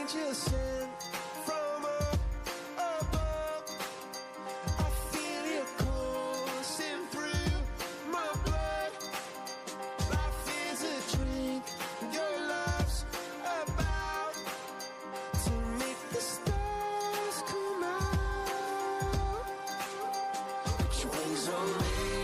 angel sent from up above. I feel you coursing through my blood. Life is a drink, your love's about to make the stars come out. Put your wings on me.